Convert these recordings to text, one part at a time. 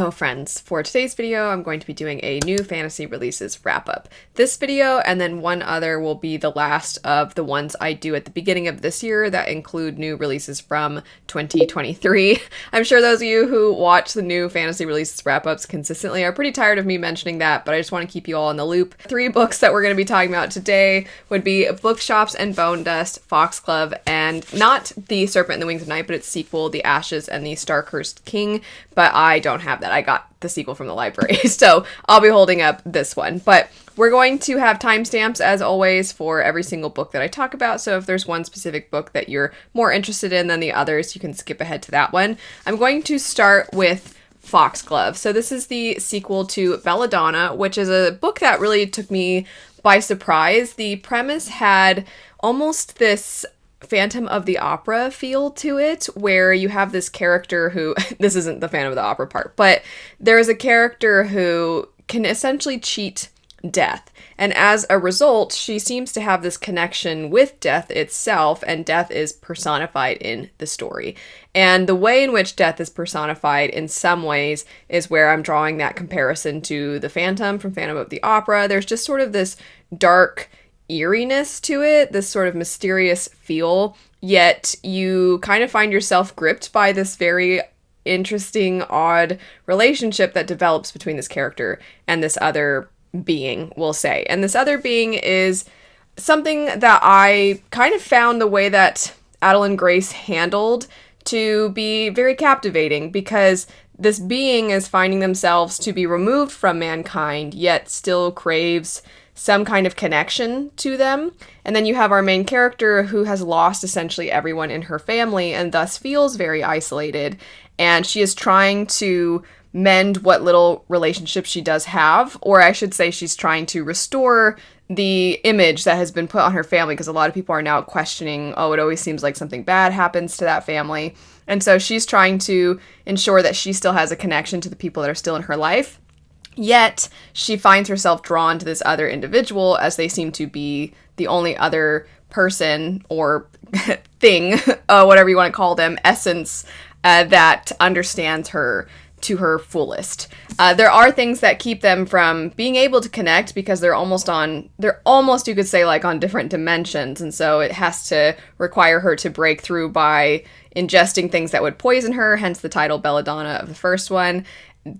Hello friends, for today's video I'm going to be doing a new fantasy releases wrap up. This video and then one other will be the last of the ones I do at the beginning of this year that include new releases from 2023. I'm sure those of you who watch the new fantasy releases wrap ups consistently are pretty tired of me mentioning that, but I just want to keep you all in the loop. 3 books that we're going to be talking about today would be Bookshops and Bonedust, Foxglove, and not the Serpent and the Wings of Night, but its sequel, The Ashes and the Star-Cursed King, but I don't have that. I got the sequel from the library, so I'll be holding up this one. But we're going to have timestamps, as always, for every single book that I talk about, so if there's one specific book that you're more interested in than the others, you can skip ahead to that one. I'm going to start with Foxglove. So this is the sequel to Belladonna, which is a book that really took me by surprise. The premise had almost this Phantom of the Opera feel to it, where you have this character who, this isn't the Phantom of the Opera part, but there is a character who can essentially cheat death. And as a result, she seems to have this connection with death itself, and death is personified in the story. And the way in which death is personified in some ways is where I'm drawing that comparison to the Phantom from Phantom of the Opera. There's just sort of this dark eeriness to it, this sort of mysterious feel, yet you kind of find yourself gripped by this very interesting, odd relationship that develops between this character and this other being, we'll say. And this other being is something that I kind of found the way that Adeline Grace handled to be very captivating, because this being is finding themselves to be removed from mankind, yet still craves some kind of connection to them. And then you have our main character who has lost essentially everyone in her family and thus feels very isolated. And she is trying to mend what little relationship she does have, or I should say she's trying to restore the image that has been put on her family, because a lot of people are now questioning, oh, it always seems like something bad happens to that family. And so she's trying to ensure that she still has a connection to the people that are still in her life. Yet, she finds herself drawn to this other individual, as they seem to be the only other person or thing, whatever you want to call them, essence, that understands her to her fullest. There are things that keep them from being able to connect, because they're almost, you could say, like on different dimensions, and so it has to require her to break through by ingesting things that would poison her, hence the title Belladonna of the first one,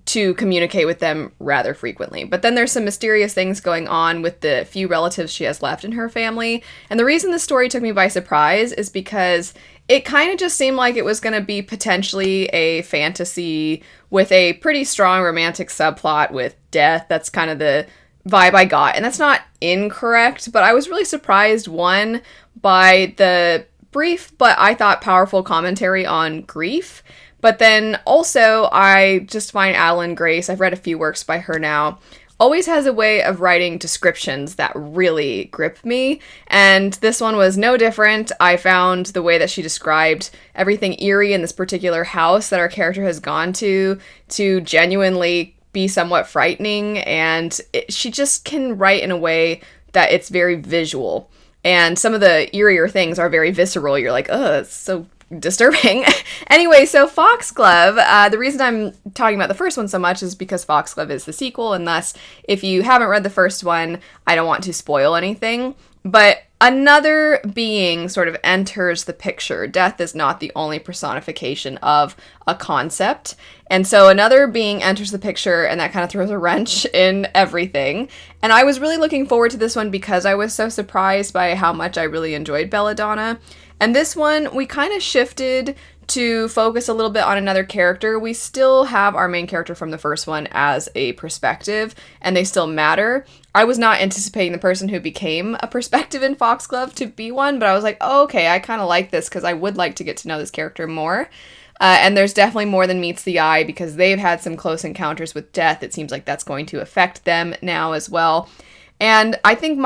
to communicate with them rather frequently. But then there's some mysterious things going on with the few relatives she has left in her family. And the reason the story took me by surprise is because it kind of just seemed like it was going to be potentially a fantasy with a pretty strong romantic subplot with death. That's kind of the vibe I got. And that's not incorrect, but I was really surprised, one, by the brief but I thought powerful commentary on grief. But then also, I just find Adeline Grace, I've read a few works by her now, always has a way of writing descriptions that really grip me, and this one was no different. I found the way that she described everything eerie in this particular house that our character has gone to genuinely be somewhat frightening, and she just can write in a way that it's very visual. And some of the eerier things are very visceral. You're like, oh, it's so disturbing. Anyway, so Foxglove, the reason I'm talking about the first one so much is because Foxglove is the sequel, and thus, if you haven't read the first one, I don't want to spoil anything. But another being sort of enters the picture. Death is not the only personification of a concept. And so another being enters the picture, and that kind of throws a wrench in everything. And I was really looking forward to this one because I was so surprised by how much I really enjoyed Belladonna. And this one, we kind of shifted to focus a little bit on another character. We still have our main character from the first one as a perspective, and they still matter. I was not anticipating the person who became a perspective in Foxglove to be one, but I was like, oh, okay, I kind of like this because I would like to get to know this character more. And there's definitely more than meets the eye, because they've had some close encounters with death. It seems like that's going to affect them now as well. And I think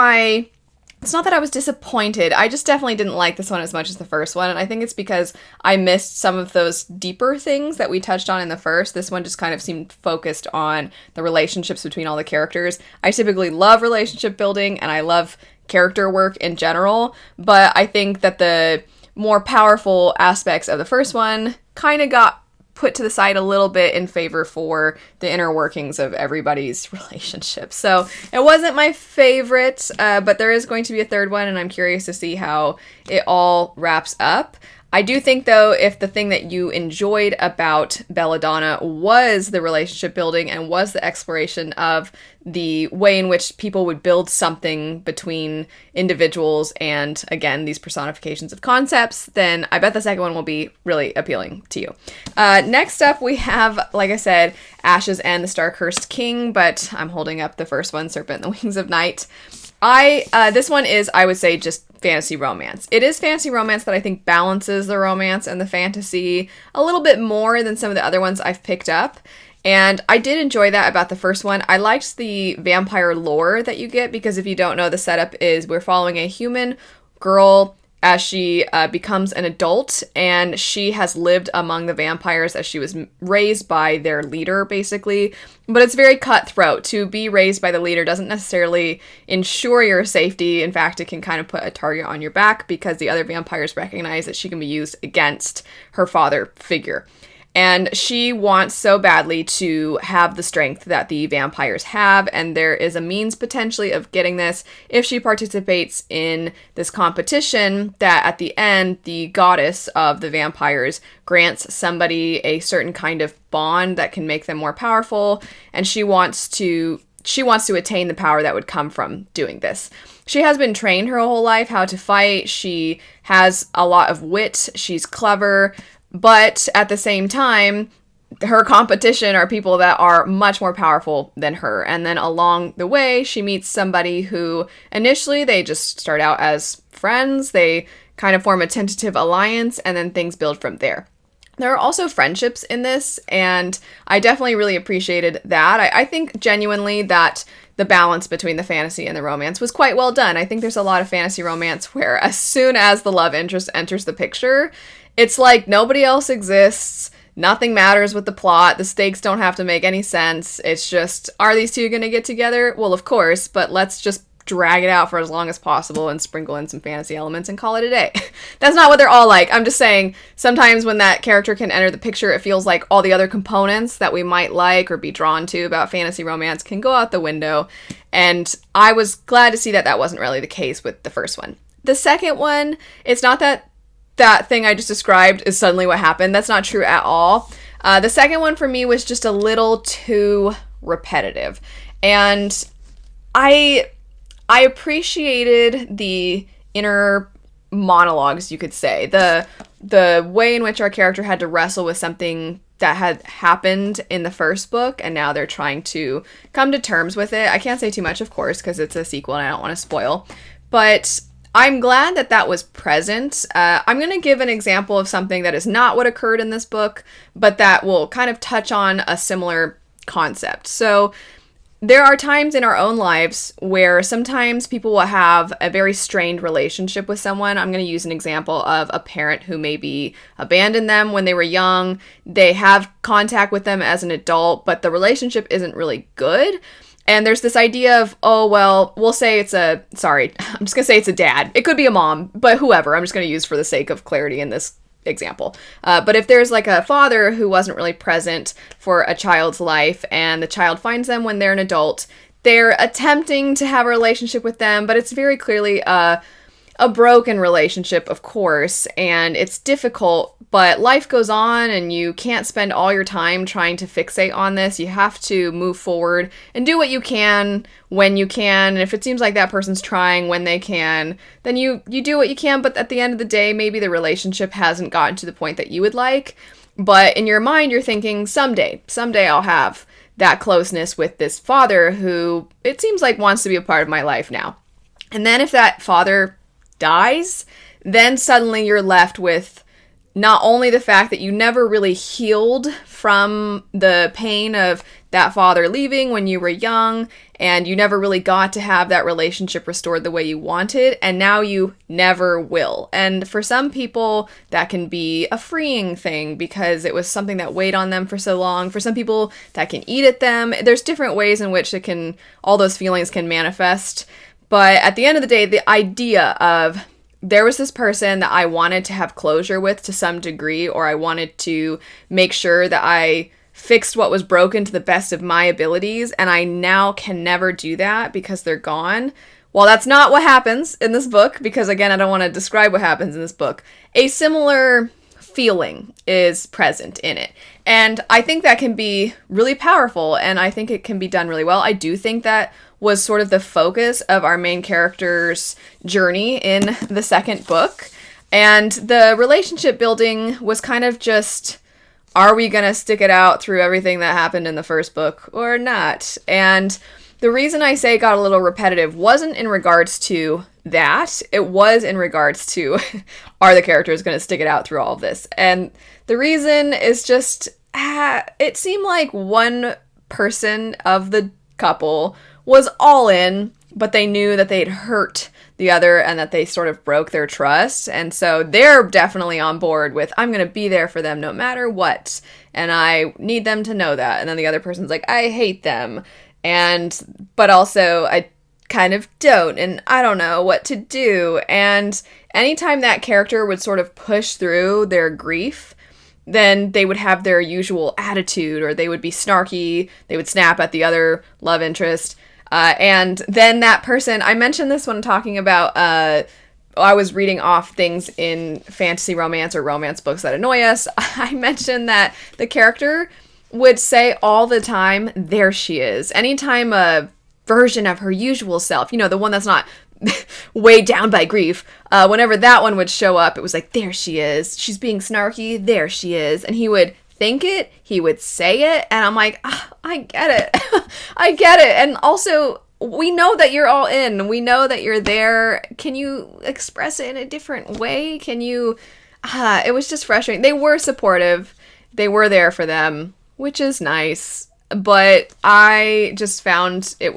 it's not that I was disappointed, I just definitely didn't like this one as much as the first one, and I think it's because I missed some of those deeper things that we touched on in the first. This one just kind of seemed focused on the relationships between all the characters. I typically love relationship building, and I love character work in general, but I think that the more powerful aspects of the first one kind of got put to the side a little bit in favor for the inner workings of everybody's relationship. So it wasn't my favorite, but there is going to be a third one, and I'm curious to see how it all wraps up. I do think, though, if the thing that you enjoyed about Belladonna was the relationship building and was the exploration of the way in which people would build something between individuals and, again, these personifications of concepts, then I bet the second one will be really appealing to you. Next up, we have, like I said, Ashes and the Star-Cursed King, but I'm holding up the first one, Serpent and the Wings of Night. This one is, I would say, just fantasy romance. It is fantasy romance that I think balances the romance and the fantasy a little bit more than some of the other ones I've picked up. And I did enjoy that about the first one. I liked the vampire lore that you get, because if you don't know, the setup is we're following a human girl as she becomes an adult, and she has lived among the vampires as she was raised by their leader, basically. But it's very cutthroat. To be raised by the leader doesn't necessarily ensure your safety. In fact, it can kind of put a target on your back, because the other vampires recognize that she can be used against her father figure. And she wants so badly to have the strength that the vampires have, and there is a means potentially of getting this if she participates in this competition that at the end, the goddess of the vampires grants somebody a certain kind of bond that can make them more powerful, and she wants to attain the power that would come from doing this. She has been trained her whole life how to fight. She has a lot of wit. She's clever. But at the same time, her competition are people that are much more powerful than her. And then along the way, she meets somebody who initially they just start out as friends. They kind of form a tentative alliance, and then things build from there. There are also friendships in this, and I definitely really appreciated that. I think genuinely that the balance between the fantasy and the romance was quite well done. I think there's a lot of fantasy romance where as soon as the love interest enters the picture, it's like nobody else exists, nothing matters with the plot, the stakes don't have to make any sense, it's just, are these two going to get together? Well, of course, but let's just drag it out for as long as possible and sprinkle in some fantasy elements and call it a day. That's not what they're all like. I'm just saying, sometimes when that character can enter the picture, it feels like all the other components that we might like or be drawn to about fantasy romance can go out the window, and I was glad to see that that wasn't really the case with the first one. The second one, it's not that thing I just described is suddenly what happened. That's not true at all. The second one for me was just a little too repetitive. And I appreciated the inner monologues, you could say. The way in which our character had to wrestle with something that had happened in the first book, and now they're trying to come to terms with it. I can't say too much, of course, because it's a sequel and I don't want to spoil. But I'm glad that that was present. I'm going to give an example of something that is not what occurred in this book, but that will kind of touch on a similar concept. So there are times in our own lives where sometimes people will have a very strained relationship with someone. I'm going to use an example of a parent who maybe abandoned them when they were young. They have contact with them as an adult, but the relationship isn't really good. And there's this idea of, oh, well, we'll say I'm just going to say it's a dad. It could be a mom, but whoever. I'm just going to use for the sake of clarity in this example. But if there's like a father who wasn't really present for a child's life, and the child finds them when they're an adult, they're attempting to have a relationship with them, but it's very clearly a broken relationship, of course, and it's difficult, but life goes on and you can't spend all your time trying to fixate on this. You have to move forward and do what you can when you can, and if it seems like that person's trying when they can, then you do what you can, but at the end of the day, maybe the relationship hasn't gotten to the point that you would like, but in your mind, you're thinking, someday I'll have that closeness with this father who, it seems like, wants to be a part of my life now. And then if that father dies, then suddenly you're left with not only the fact that you never really healed from the pain of that father leaving when you were young, and you never really got to have that relationship restored the way you wanted, and now you never will. And for some people, that can be a freeing thing because it was something that weighed on them for so long. For some people, that can eat at them. There's different ways in which all those feelings can manifest. But at the end of the day, the idea of there was this person that I wanted to have closure with to some degree, or I wanted to make sure that I fixed what was broken to the best of my abilities, and I now can never do that because they're gone. While that's not what happens in this book, because again, I don't want to describe what happens in this book, a similar feeling is present in it. And I think that can be really powerful, and I think it can be done really well. I do think that was sort of the focus of our main character's journey in the second book. And the relationship building was kind of just, are we going to stick it out through everything that happened in the first book or not? And the reason I say it got a little repetitive wasn't in regards to that. It was in regards to, are the characters going to stick it out through all of this? And the reason is just, it seemed like one person of the couple was all in, but they knew that they'd hurt the other and that they sort of broke their trust. And so they're definitely on board with, I'm going to be there for them no matter what. And I need them to know that. And then the other person's like, I hate them. But also I kind of don't, and I don't know what to do. And anytime that character would sort of push through their grief, then they would have their usual attitude, or they would be snarky, they would snap at the other love interest. And then that person, I mentioned this when talking about, I was reading off things in fantasy romance or romance books that annoy us. I mentioned that the character would say all the time, there she is. Anytime a version of her usual self, the one that's not weighed down by grief, whenever that one would show up, it was like, there she is. She's being snarky. There she is. And he would think it, he would say it, and I'm like, I get it. I get it. And also, we know that you're all in. We know that you're there. Can you express it in a different way? Can you... it was just frustrating. They were supportive. They were there for them, which is nice, but I just found I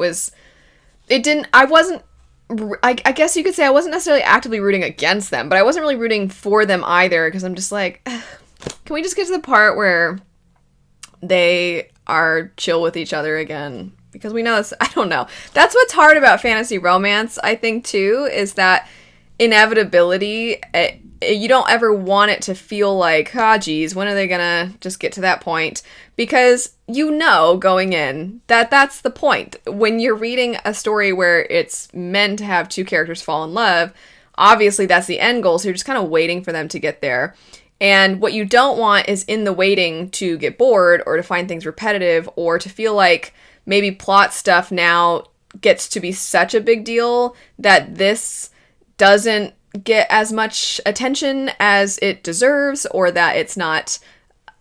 guess you could say I wasn't necessarily actively rooting against them, but I wasn't really rooting for them either, because I'm just like, can we just get to the part where they are chill with each other again? Because we know I don't know. That's what's hard about fantasy romance, I think, too, is that inevitability, you don't ever want it to feel like, geez, when are they gonna just get to that point? Because going in that that's the point. When you're reading a story where it's meant to have two characters fall in love, obviously that's the end goal, so you're just kind of waiting for them to get there. And what you don't want is in the waiting to get bored, or to find things repetitive, or to feel like maybe plot stuff now gets to be such a big deal that this doesn't get as much attention as it deserves, or that it's not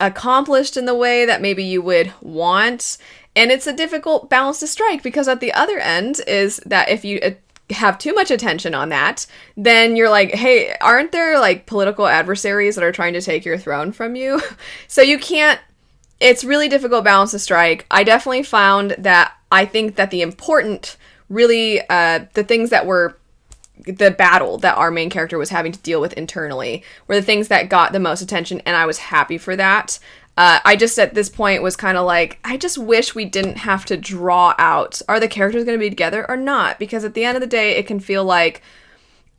accomplished in the way that maybe you would want. And it's a difficult balance to strike, because at the other end is that if you have too much attention on that, then you're like, hey, aren't there like political adversaries that are trying to take your throne from you? So you can't, it's really difficult balance to strike. I definitely found that I think that the important, really, the things that were the battle that our main character was having to deal with internally were the things that got the most attention, and I was happy for that. I just, at this point, was kind of like, I just wish we didn't have to draw out, are the characters going to be together or not? Because at the end of the day, it can feel like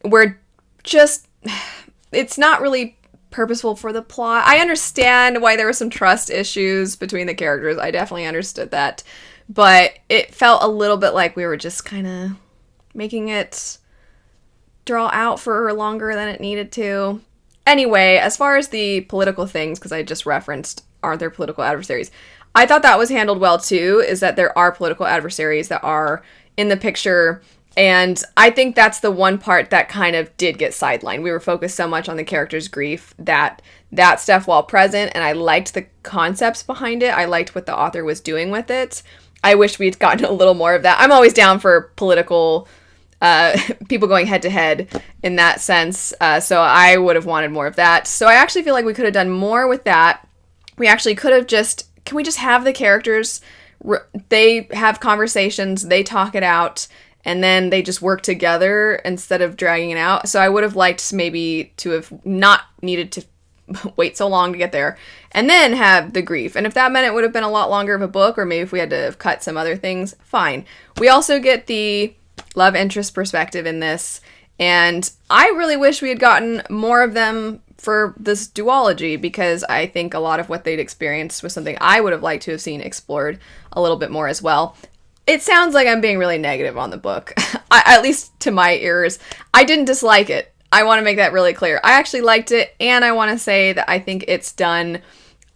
we're just, it's not really purposeful for the plot. I understand why there were some trust issues between the characters. I definitely understood that. But it felt a little bit like we were just kind of making it draw out for longer than it needed to. Anyway, as far as the political things, because I just referenced, aren't there political adversaries? I thought that was handled well too, is that there are political adversaries that are in the picture. And I think that's the one part that kind of did get sidelined. We were focused so much on the character's grief that stuff, while present, and I liked the concepts behind it. I liked what the author was doing with it. I wish we'd gotten a little more of that. I'm always down for political people going head to head in that sense. So I would have wanted more of that. So I actually feel like we could have done more with that. We actually could have can we just have the characters, they have conversations, they talk it out, and then they just work together instead of dragging it out. So I would have liked maybe to have not needed to wait so long to get there and then have the grief. And if that meant it would have been a lot longer of a book, or maybe if we had to have cut some other things, fine. We also get the love interest perspective in this, And I really wish we had gotten more of them for this duology, because I think a lot of what they'd experienced was something I would have liked to have seen explored a little bit more as well. It sounds like I'm being really negative on the book, at least to my ears. I didn't dislike it. I want to make that really clear. I actually liked it, and I want to say that I think it's done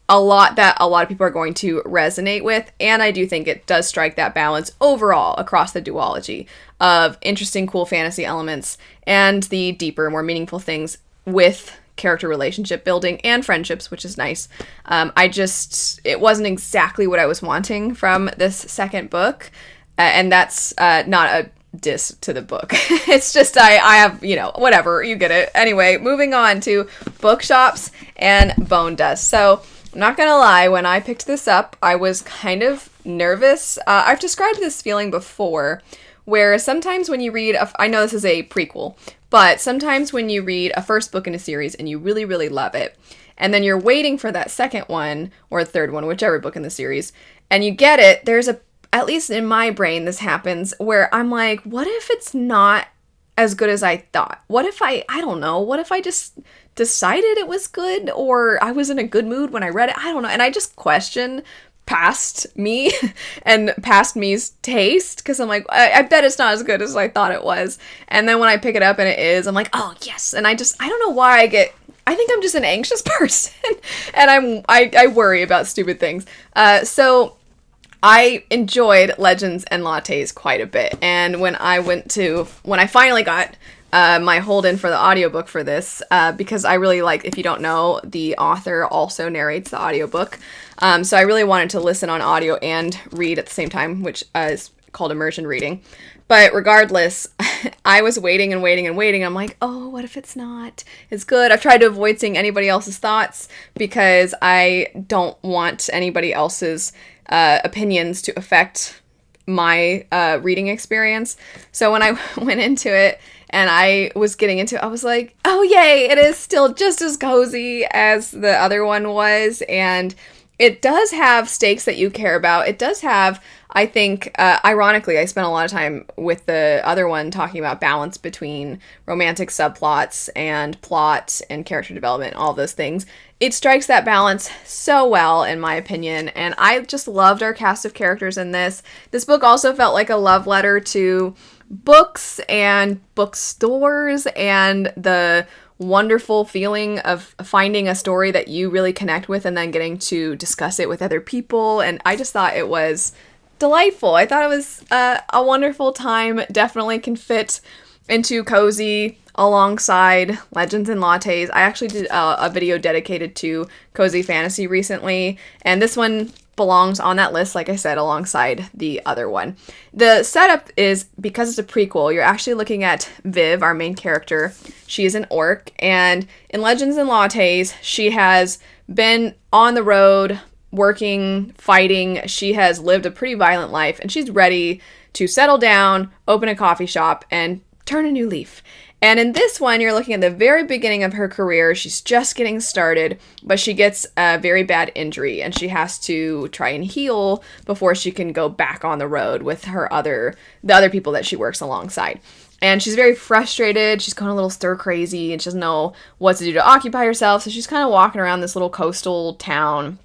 a lot that a lot of people are going to resonate with, and I do think it does strike that balance overall across the duology of interesting, cool fantasy elements and the deeper, more meaningful things with character relationship building and friendships, which is nice. It wasn't exactly what I was wanting from this second book, and that's not a diss to the book. It's just I have, whatever, you get it. Anyway, moving on to Bookshops and Bonedust. So, I'm not gonna lie, when I picked this up, I was kind of nervous. I've described this feeling before, where sometimes when you read, I know this is a prequel, but sometimes when you read a first book in a series and you really, really love it, and then you're waiting for that second one, or third one, whichever book in the series, and you get it, at least in my brain, this happens, where I'm like, what if it's not as good as I thought? What if I don't know, what if I just decided it was good, or I was in a good mood when I read it? I don't know. And I just question past me and past me's taste, because I'm like, I bet it's not as good as I thought it was. And then when I pick it up and it is, I'm like, oh yes. And I don't know why I think I'm just an anxious person and I worry about stupid things. So I enjoyed Legends and Lattes quite a bit. And when I finally got my hold-in for the audiobook for this, because I really like, if you don't know, the author also narrates the audiobook. So I really wanted to listen on audio and read at the same time, which is called immersion reading. But regardless, I was waiting and waiting and waiting. I'm like, oh, what if it's not as good? I've tried to avoid seeing anybody else's thoughts, because I don't want anybody else's opinions to affect my reading experience. So when I went into it and I was getting into it, I was like, oh yay, it is still just as cozy as the other one was, and it does have stakes that you care about. It does have, I think, ironically, I spent a lot of time with the other one talking about balance between romantic subplots and plot and character development, all those things. It strikes that balance so well, in my opinion, and I just loved our cast of characters in this. This book also felt like a love letter to books and bookstores and the wonderful feeling of finding a story that you really connect with and then getting to discuss it with other people. And I just thought it was delightful. I thought it was a wonderful time. Definitely can fit into cozy alongside Legends and Lattes. I actually did a video dedicated to cozy fantasy recently, and this one belongs on that list, like I said, alongside the other one. The setup is, because it's a prequel, you're actually looking at Viv, our main character. She is an orc, and in Legends and Lattes, she has been on the road, working, fighting. She has lived a pretty violent life, and she's ready to settle down, open a coffee shop, and turn a new leaf. And in this one, you're looking at the very beginning of her career. She's just getting started, but she gets a very bad injury, and she has to try and heal before she can go back on the road with the other people that she works alongside. And she's very frustrated. She's going a little stir crazy, and she doesn't know what to do to occupy herself. So she's kind of walking around this little coastal town,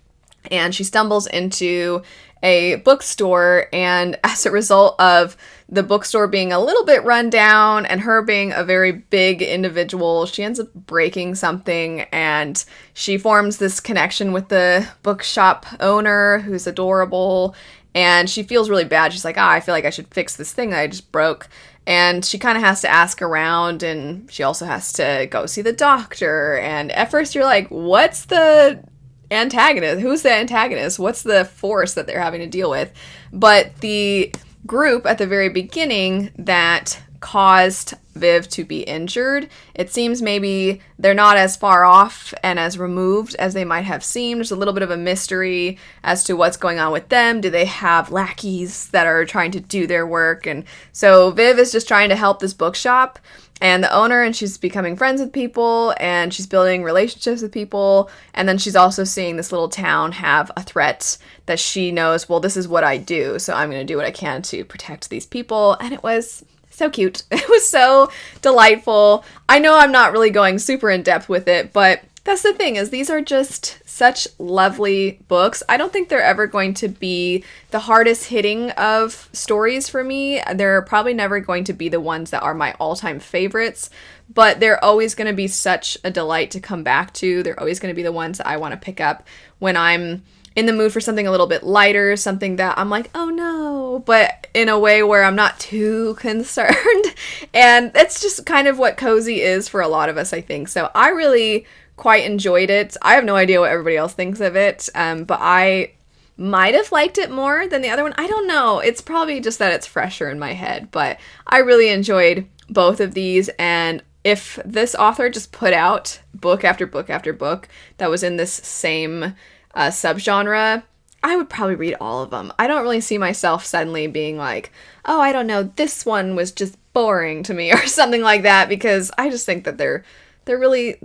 and she stumbles into a bookstore, and as a result of the bookstore being a little bit run down and her being a very big individual, she ends up breaking something, and she forms this connection with the bookshop owner, who's adorable, and she feels really bad. She's like, I feel like I should fix this thing that I just broke. And she kind of has to ask around, and she also has to go see the doctor. And at first you're like, what's the antagonist? Who's the antagonist? What's the force that they're having to deal with? But the group at the very beginning that caused Viv to be injured, it seems maybe they're not as far off and as removed as they might have seemed. There's a little bit of a mystery as to what's going on with them. Do they have lackeys that are trying to do their work? And so Viv is just trying to help this bookshop and the owner, and she's becoming friends with people, and she's building relationships with people, and then she's also seeing this little town have a threat that she knows, well, this is what I do, so I'm going to do what I can to protect these people. And it was So cute. It was so delightful. I know I'm not really going super in depth with it, but that's the thing, is these are just such lovely books. I don't think they're ever going to be the hardest hitting of stories for me. They're probably never going to be the ones that are my all-time favorites, but they're always going to be such a delight to come back to. They're always going to be the ones that I want to pick up when I'm in the mood for something a little bit lighter, something that I'm like, oh no, but in a way where I'm not too concerned. And that's just kind of what cozy is for a lot of us, I think. So I really quite enjoyed it. I have no idea what everybody else thinks of it, but I might have liked it more than the other one. I don't know. It's probably just that it's fresher in my head, but I really enjoyed both of these. And if this author just put out book after book after book that was in this same subgenre, I would probably read all of them. I don't really see myself suddenly being like, oh, I don't know, this one was just boring to me or something like that, because I just think that they're really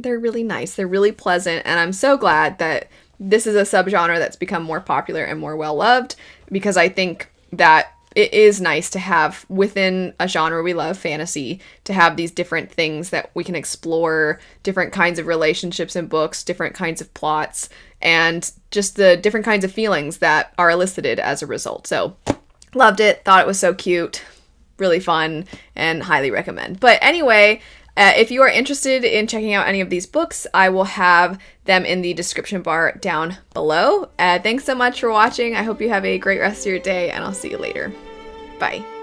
nice. They're really pleasant, and I'm so glad that this is a subgenre that's become more popular and more well loved, because I think that it is nice to have within a genre we love, fantasy, to have these different things that we can explore, different kinds of relationships in books, different kinds of plots, and just the different kinds of feelings that are elicited as a result. So, loved it, thought it was so cute, really fun, and highly recommend. But anyway, if you are interested in checking out any of these books, I will have them in the description bar down below. Thanks so much for watching. I hope you have a great rest of your day, and I'll see you later. Bye.